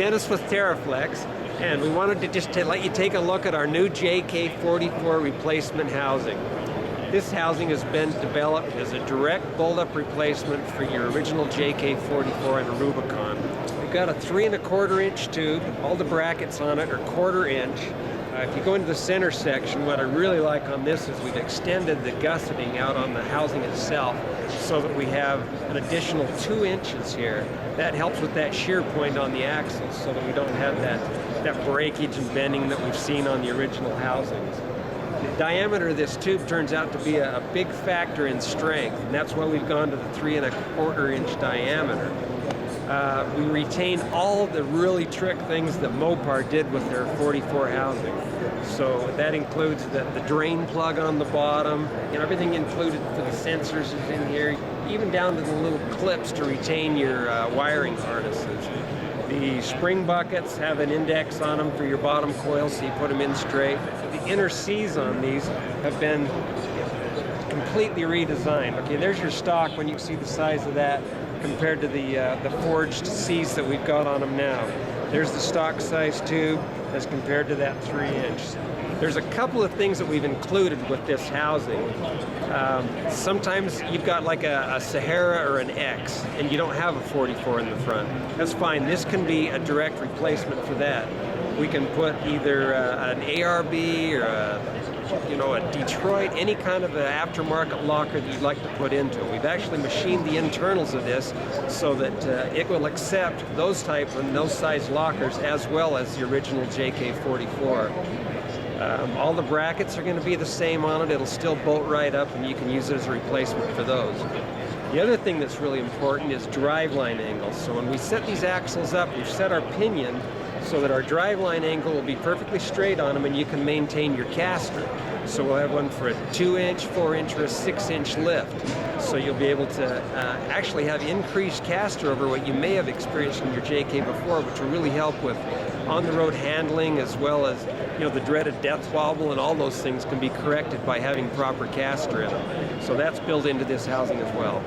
Dennis with TeraFlex, and we wanted to just let you take a look at our new JK44 replacement housing. This housing has been developed as a direct bolt-up replacement for your original JK44 and a Rubicon. We've got a 3 1/4 inch tube. All the brackets on it are 1/4 inch. If you go into the center section, what I really like on this is we've extended the gusseting out on the housing itself so that we have an additional 2 inches here. That helps with that shear point on the axles so that we don't have that breakage and bending that we've seen on the original housings. The diameter of this tube turns out to be a big factor in strength, and that's why we've gone to the 3 1/4 inch diameter. We retain all the really trick things that Mopar did with their 44 housing. So that includes the drain plug on the bottom, and everything included for the sensors is in here, even down to the little clips to retain your wiring harnesses. The spring buckets have an index on them for your bottom coil, so you put them in straight. The inner C's on these have been completely redesigned. Okay, there's your stock when you see the size of that compared to the forged C's that we've got on them now. There's the stock size tube as compared to that 3 inch. There's a couple of things that we've included with this housing. Sometimes you've got like a Sahara or an X and you don't have a 44 in the front. That's fine. This can be a direct replacement for that. We can put either an ARB or a Detroit, any kind of an aftermarket locker that you'd like to put into it. We've actually machined the internals of this so that it will accept those type and those size lockers as well as the original JK44. All the brackets are going to be the same on it. It'll still bolt right up and you can use it as a replacement for those. The other thing that's really important is driveline angles. So when we set these axles up, we've set our pinion so that our driveline angle will be perfectly straight on them and you can maintain your caster. So we'll have one for a 2 inch, 4 inch, or a 6 inch lift. So you'll be able to actually have increased caster over what you may have experienced in your JK before, which will really help with on-the-road handling as well as the dreaded death wobble, and all those things can be corrected by having proper caster in them. So that's built into this housing as well.